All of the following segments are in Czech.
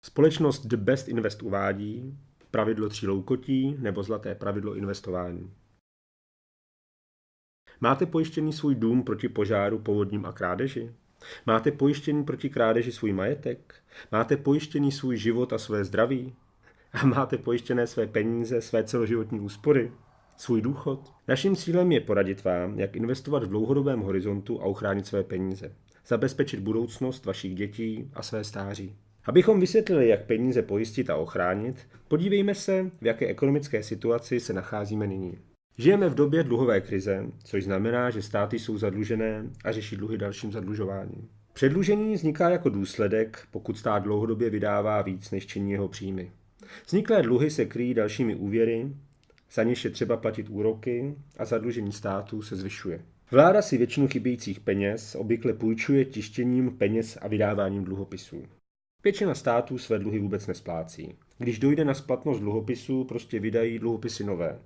Společnost The Best Invest uvádí pravidlo 3 loukotí nebo zlaté pravidlo investování. Máte pojištěný svůj dům proti požáru, povodním a krádeži? Máte pojištěný proti krádeži svůj majetek? Máte pojištěný svůj život a své zdraví? A máte pojištěné své peníze, své celoživotní úspory? Svůj důchod? Naším cílem je poradit vám, jak investovat v dlouhodobém horizontu a uchránit své peníze. Zabezpečit budoucnost vašich dětí a své stáří. Abychom vysvětlili, jak peníze pojistit a ochránit, podívejme se, v jaké ekonomické situaci se nacházíme nyní. Žijeme v době dluhové krize, což znamená, že státy jsou zadlužené a řeší dluhy dalším zadlužováním. Předlužení vzniká jako důsledek, pokud stát dlouhodobě vydává víc, než činí jeho příjmy. Vzniklé dluhy se kryjí dalšími úvěry, za něž je třeba platit úroky a zadlužení státu se zvyšuje. Vláda si většinu chybějících peněz obvykle půjčuje tištěním peněz a vydáváním dluhopisů. Většina států své dluhy vůbec nesplácí. Když dojde na splatnost dluhopisů, prostě vydají dluhopisy nové.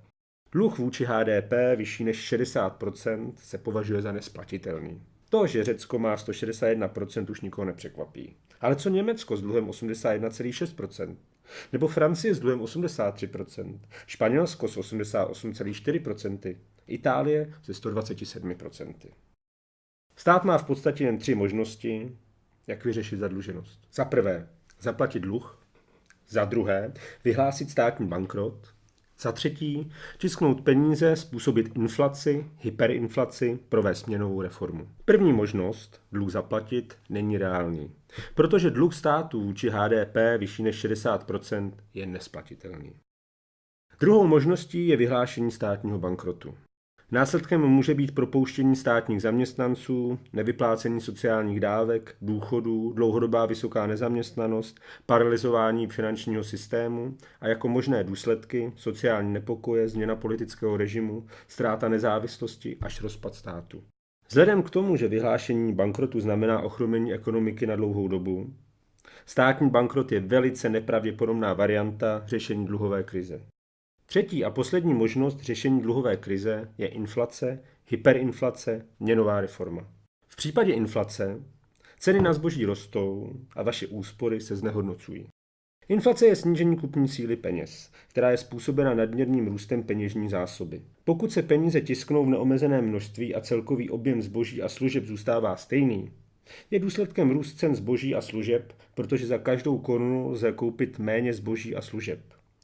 Dluh vůči HDP vyšší než 60% se považuje za nesplatitelný. To, že Řecko má 161%, už nikoho nepřekvapí. Ale co Německo s dluhem 81,6%? Nebo Francie s dluhem 83%? Španělsko s 88,4%? Itálie se 127%. Stát má v podstatě jen 3 možnosti, jak vyřešit zadluženost. Za prvé, zaplatit dluh. Za druhé, vyhlásit státní bankrot. Za třetí, tisknout peníze, způsobit inflaci, hyperinflaci, provést měnovou reformu. První možnost, dluh zaplatit, není reálný, protože dluh státu vůči HDP vyšší než 60% je nesplatitelný. Druhou možností je vyhlášení státního bankrotu. Následkem může být propouštění státních zaměstnanců, nevyplácení sociálních dávek, důchodů, dlouhodobá vysoká nezaměstnanost, paralyzování finančního systému a jako možné důsledky sociální nepokoje, změna politického režimu, ztráta nezávislosti až rozpad státu. Vzhledem k tomu, že vyhlášení bankrotu znamená ochromení ekonomiky na dlouhou dobu, státní bankrot je velice nepravděpodobná varianta řešení dluhové krize. Třetí a poslední možnost řešení dluhové krize je inflace, hyperinflace, měnová reforma. V případě inflace ceny na zboží rostou a vaše úspory se znehodnocují. Inflace je snížení kupní síly peněz, která je způsobena nadměrným růstem peněžní zásoby. Pokud se peníze tisknou v neomezeném množství a celkový objem zboží a služeb zůstává stejný, je důsledkem růst cen zboží a služeb, protože za každou korunu lze koupit méně zboží a služeb.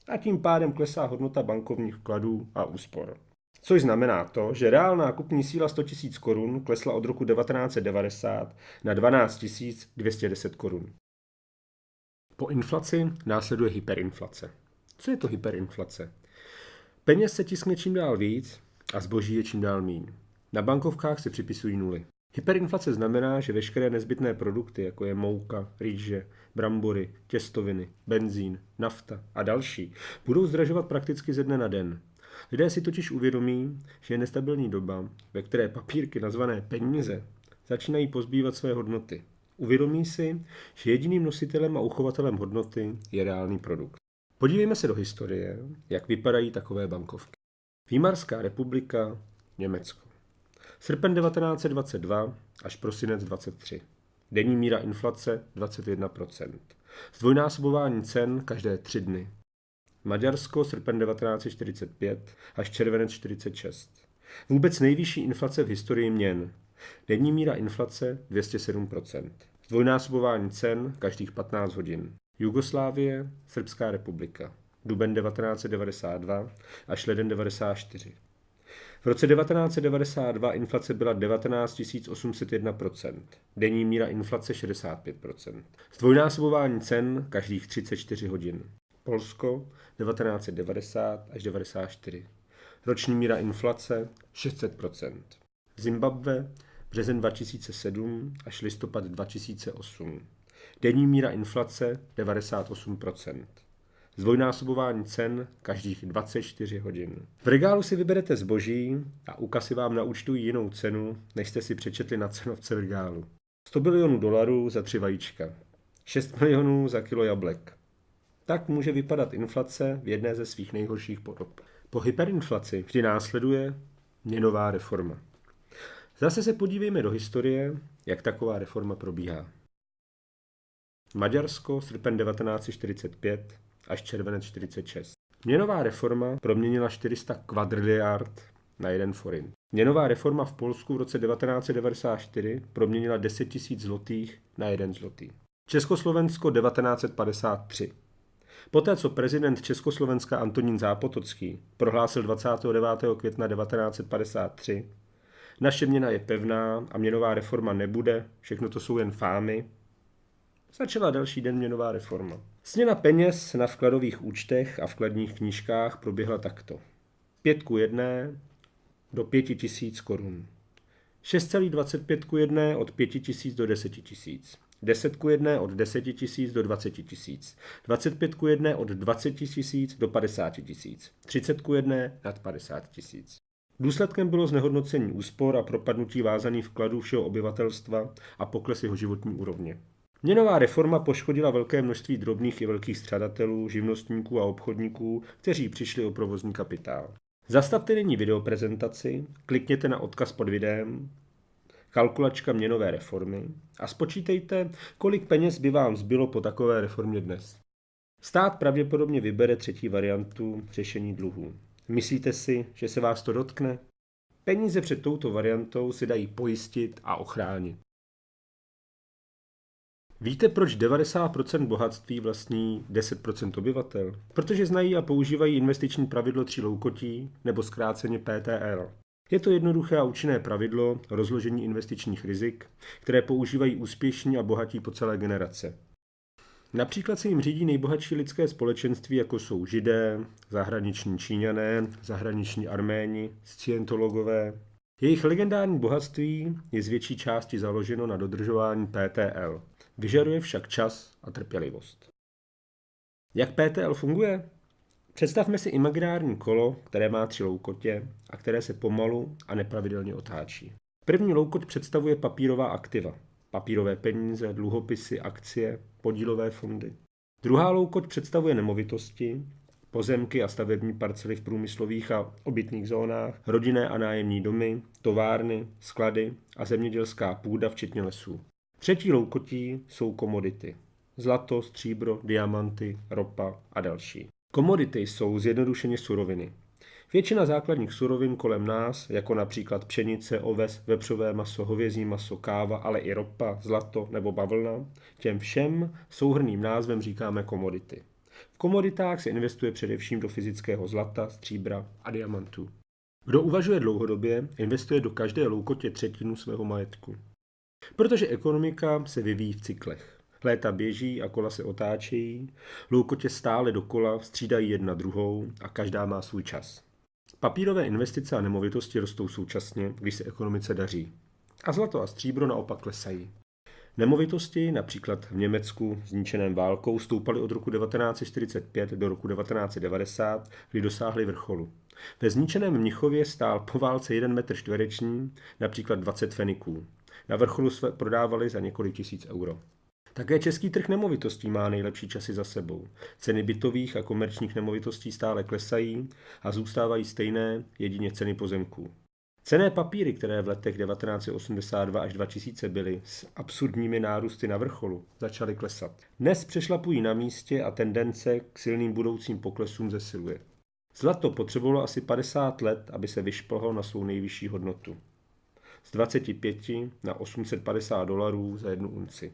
A tím pádem klesá hodnota bankovních vkladů a úspor. Což znamená to, že reálná kupní síla 100 000 korun klesla od roku 1990 na 12 210 korun. Po inflaci následuje hyperinflace. Co je to hyperinflace? Peněz se tiskne čím dál víc a zboží je čím dál míň. Na bankovkách se připisují nuly. Hyperinflace znamená, že veškeré nezbytné produkty, jako je mouka, rýže, brambory, těstoviny, benzín, nafta a další, budou zdražovat prakticky ze dne na den. Lidé si totiž uvědomí, že je nestabilní doba, ve které papírky nazvané peníze začínají pozbývat své hodnoty. Uvědomí si, že jediným nositelem a uchovatelem hodnoty je reálný produkt. Podívejme se do historie, jak vypadají takové bankovky. Výmarská republika, Německo. Srpen 1922 až prosinec 23. Denní míra inflace 21%. Zdvojnásobování cen každé 3 dny. Maďarsko srpen 1945 až červenec 46. Vůbec nejvyšší inflace v historii měn. Denní míra inflace 207%. Zdvojnásobování cen každých 15 hodin. Jugoslávie, Srbská republika. Duben 1992 až leden 1994. V roce 1992 inflace byla 19 801%, denní míra inflace 65%. Zdvojnásobování cen každých 34 hodin. Polsko 1990 až 1994. Roční míra inflace 600%. Zimbabwe březen 2007 až listopad 2008. Denní míra inflace 98%. Zdvojnásobování cen každých 24 hodin. V regálu si vyberete zboží a u kasy vám naúčtují jinou cenu, než jste si přečetli na cenovce regálu. 100 bilionů dolarů za 3 vajíčka. 6 milionů za kilo jablek. Tak může vypadat inflace v jedné ze svých nejhorších podob. Po hyperinflaci vždy následuje měnová reforma. Zase se podívejme do historie, jak taková reforma probíhá. Maďarsko, srpen 1945 až červenec 46. Měnová reforma proměnila 400 kvadriliard na 1 forint. Měnová reforma v Polsku v roce 1994 proměnila 10 000 zlotých na 1 zlotý. Československo 1953. Poté, co prezident Československa Antonín Zápotocký prohlásil 29. května 1953, naše měna je pevná a měnová reforma nebude, všechno to jsou jen fámy, začala další den měnová reforma. Směna peněz na vkladových účtech a vkladních knížkách proběhla takto. 5:1 do 5 000 korun. 6,25:1 od 5 000 do 10 000. 10:1 od 10 000 do 20 000. 25:1 od 20 000 do 50 000. 30:1 nad 50 000. Důsledkem bylo znehodnocení úspor a propadnutí vázaných vkladů všeho obyvatelstva a pokles jeho životní úrovně. Měnová reforma poškodila velké množství drobných i velkých střadatelů, živnostníků a obchodníků, kteří přišli o provozní kapitál. Zastavte nyní videoprezentaci, klikněte na odkaz pod videem, kalkulačka měnové reformy a spočítejte, kolik peněz by vám zbylo po takové reformě dnes. Stát pravděpodobně vybere třetí variantu řešení dluhů. Myslíte si, že se vás to dotkne? Peníze před touto variantou se dají pojistit a ochránit. Víte, proč 90% bohatství vlastní 10% obyvatel? Protože znají a používají investiční pravidlo 3 loukotí, nebo zkráceně PTL. Je to jednoduché a účinné pravidlo rozložení investičních rizik, které používají úspěšní a bohatí po celé generace. Například se jim řídí nejbohatší lidské společenství, jako jsou Židé, zahraniční Číňané, zahraniční Arméni, scientologové. Jejich legendární bohatství je z větší části založeno na dodržování PTL. Vyžaduje však čas a trpělivost. Jak PTL funguje? Představme si imaginární kolo, které má 3 loukotě a které se pomalu a nepravidelně otáčí. První loukot představuje papírová aktiva, papírové peníze, dluhopisy, akcie, podílové fondy. Druhá loukoť představuje nemovitosti, pozemky a stavební parcely v průmyslových a obytných zónách, rodinné a nájemní domy, továrny, sklady a zemědělská půda včetně lesů. Třetí loukotí jsou komodity. Zlato, stříbro, diamanty, ropa a další. Komodity jsou zjednodušeně suroviny. Většina základních surovin kolem nás, jako například pšenice, oves, vepřové maso, hovězí maso, káva, ale i ropa, zlato nebo bavlna, těm všem souhrnným názvem říkáme komodity. V komoditách se investuje především do fyzického zlata, stříbra a diamantů. Kdo uvažuje dlouhodobě, investuje do každé loukotě třetinu svého majetku. Protože ekonomika se vyvíjí v cyklech. Léta běží a kola se otáčejí, loukotě stále dokola střídají jedna druhou a každá má svůj čas. Papírové investice a nemovitosti rostou současně, když se ekonomice daří. A zlato a stříbro naopak klesají. Nemovitosti, například v Německu zničeném válkou, stoupaly od roku 1945 do roku 1990, kdy dosáhly vrcholu. Ve zničeném Mnichově stál po válce 1 metr čtvereční, například 20 feniků. Na vrcholu se prodávali za několik tisíc euro. Také český trh nemovitostí má nejlepší časy za sebou. Ceny bytových a komerčních nemovitostí stále klesají a zůstávají stejné, jedině ceny pozemků. Cenné papíry, které v letech 1982 až 2000 byly s absurdními nárůsty na vrcholu, začaly klesat. Dnes přešlapují na místě a tendence k silným budoucím poklesům zesiluje. Zlato potřebovalo asi 50 let, aby se vyšplhalo na svou nejvyšší hodnotu. Z 25 na $850 za 1 unci.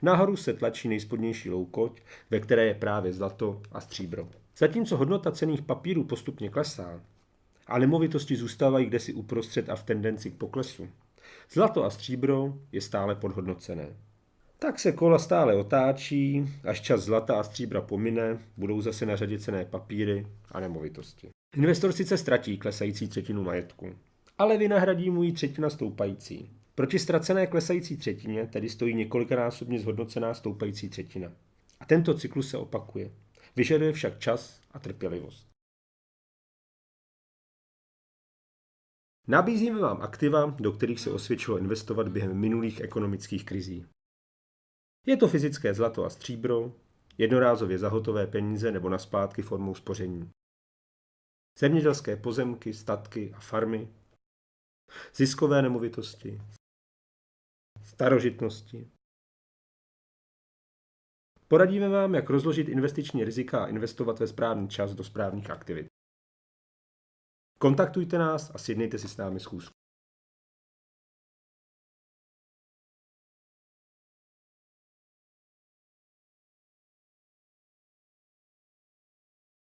Nahoru se tlačí nejspodnější loukoť, ve které je právě zlato a stříbro. Zatímco hodnota cenných papírů postupně klesá a nemovitosti zůstávají kdesi uprostřed a v tendenci k poklesu, zlato a stříbro je stále podhodnocené. Tak se kola stále otáčí, až čas zlata a stříbra pomine, budou zase na řadě cenné papíry a nemovitosti. Investor sice ztratí klesající třetinu majetku, ale vynahradí mu ji třetina stoupající. Proti ztracené klesající třetině tedy stojí několikanásobně zhodnocená stoupající třetina. A tento cyklus se opakuje. Vyžaduje však čas a trpělivost. Nabízíme vám aktiva, do kterých se osvědčilo investovat během minulých ekonomických krizí. Je to fyzické zlato a stříbro, jednorázově za hotové peníze nebo na splátky formou spoření. Zemědělské pozemky, statky a farmy, ziskové nemovitosti, starožitnosti, Poradíme vám, jak rozložit investiční rizika a investovat ve správný čas do správných aktivit. Kontaktujte nás a sjednejte si s námi schůzku.